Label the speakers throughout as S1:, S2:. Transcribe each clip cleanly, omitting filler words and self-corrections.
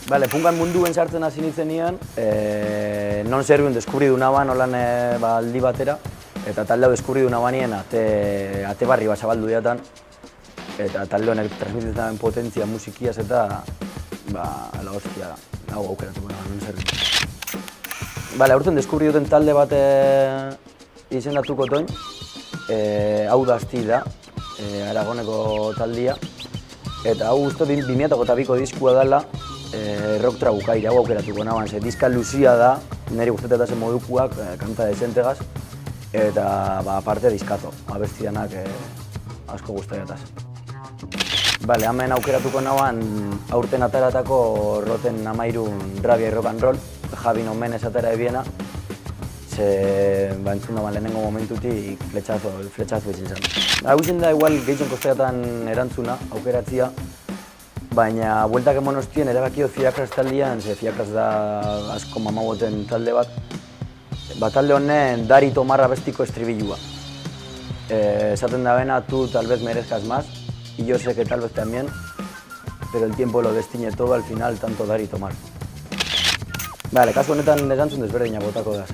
S1: Bale, punkan munduen sartzen hasi nintzen nian, non zerbuen deskubridu naban holan aldi batera, eta talde hau deskubridu nabanien ate barri bat zabaldu diatan, eta talde honek transmititzen daben potentzia musikiaz eta ala hostia da, hau aukeratuko naban, non zerbuen. Bale, aurten deskubri duten talde bat izendatuko toin, hau da Asti da, Aragoneko taldia, eta hau uste 2002ko diskua dela, rock trabukaire, hau aukeratuko naban, ze diska luzia da, niri guztetetazen modukuak, kanta desentegaz, eta aparte diskazo, abestidanak asko guztaiataz. Bale, hemen aukeratuko naban, aurten ataratako Roten 13 Rabia Rock and Roll, Javi Omenez atara ebiena, ze entzun daban lehenengo momentutik fletxazo izin zen. Hau izin da igual gehitzen kostaiatan erantzuna, aukeratzia, baina bueltak emon hostien erabakio Fiakras taldean, ze Fiakras da asko mamagoten talde bat, talde honen Dari Tomarra bestiko estribilua. Esaten da bena, tú tal vez merezcas más, y yo sé que tal vez también, pero el tiempo lo destine todo, al final tanto dar y tomar. Bale, kasu honetan erantzun desberdina botako daz.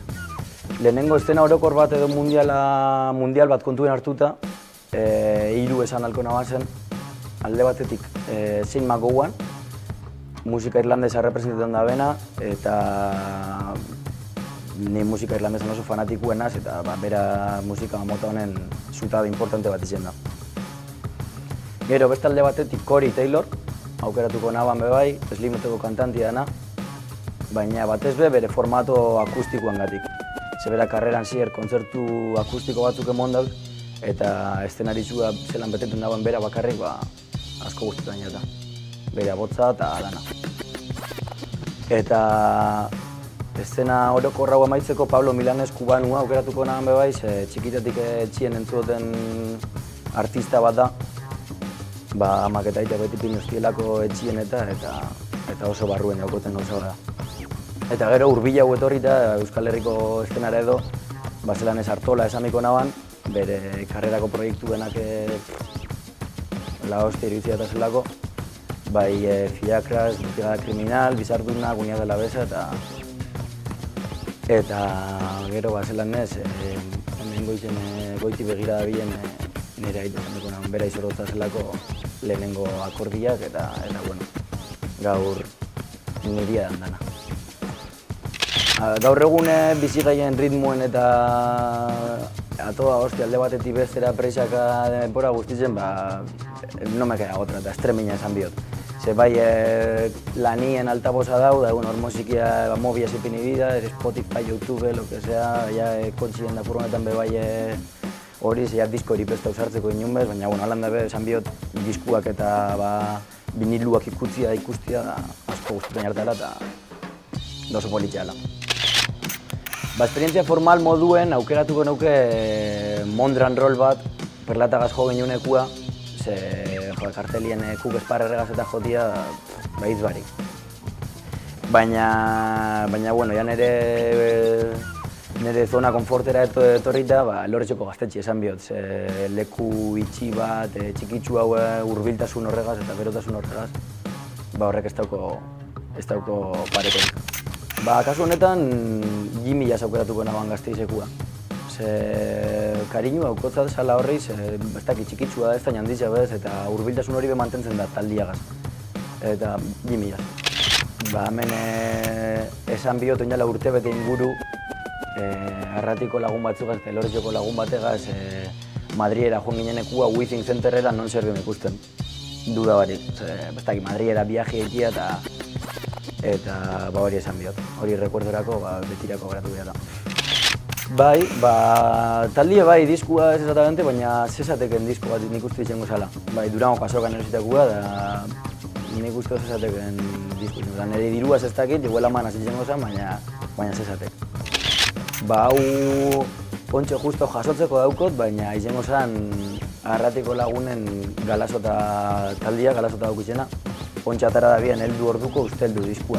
S1: Lehenengo estena orokor bat edo mundial bat kontuen hartuta, hiru esan halko nabazen, alde batetik Saint McGowan, musika irlandesa representatzen da bena, eta ni musika irlandesan oso fanatikuenaz, eta bera musika mota honen zutabe importante bat izan da. Gero, beste alde batetik Corey Taylor, aukeratuko naban bebai, Slimoteko kantantia dena, baina batez bere formato akustikoangatik. Ze bera karreran zier kontzertu akustiko batzuk emon dauz, eta estenarizua zelan beteten dagoen bera bakarrik asko guztetan jata. Bera botza eta dana. Eta estena orokorra hau amaitzeko Pablo Milanes kubanua aukeratuko nahan bebai, ze txikitetik etxien entzuten artista bat da. Amak eta aita beti pinoztielako etxien eta oso barruen jaukoten gauza da. Eta gero hurbil hau etorrita Euskal Herriko estenara edo, zelan ez Artola esamiko naban, bere karrerako proiektu benak la hostia iruzia eta zelako, bai Fiakras, Brigada Kriminal, Bizarduna, Guña de la Besa eta gero zelan ez, hemen goiti begira da bilen nire aita esamiko naban, bera izorotza zelako lehenengo akordiak eta bueno, gaur niria dana. Gaur egun bizigaien ritmoen eta atoa hostia alde batetik bestera presaka denbora guztitzen, no me queda otra, eta estremina esan bihot. Ze bai lanien altaboza dau, da hor musikia mobiaz ipini bida, Spotify, YouTube, lo que sea, kontxien da furgonetan be bai hori, ze disko hori pesta usartzeko inun bez, baina alan da be esan bihot diskuak eta viniluak ikustia asko guztetan jartela eta oso politxeala. Esperientzia formal moduen aukeratuko nuke Mondran Roll bat, perlatagaz jo gehiunekua, ze kartelien kuk esparrerregaz eta jotia hitz barik. Baina, bueno, ja nire zona konfortera etorrita, Loretxoko gaztetxe esan bihot, ze leku itxi bat, txikitsu hau hurbiltasun horregaz eta berotasun horregaz, horrek ez dauko parekorik. Kasu honetan, Jimmy Jazz aukeratuko naban Gasteizekua. Ze kariñu haukotza zala horri, ez dakit txikitsua da, ez da janditzea bez, eta hurbiltasun hori be mantentzen da taldiagaz. Eta Jimmy Jazz. Hemen esan bihot oinala urtebete inguru, Arratiko lagun batzugaz eta Loretxoko lagun bategaz Madriera joan ginenekua Withing Centerrera non zerbion ikusten. Duda barik. Ez dakit Madriera viaje egitea eta hori esan bihot. Hori rekuerdorako betirako geratu behar da. Bai, taldia diskua ez esatamente, baina zesateken disko bat nik uste izango zala. Durango kasokan erositakua da nik uste zesateken disko izango zala. Nire diruaz ez dakit, iguela manaz izango zan, baina zesatek. Hau pontxe justo jasotzeko daukot, baina izango zan Arratiko lagunen galasota taldia, galasota daukizena. Pontxe atara da bien heldu orduko usteldu diskua.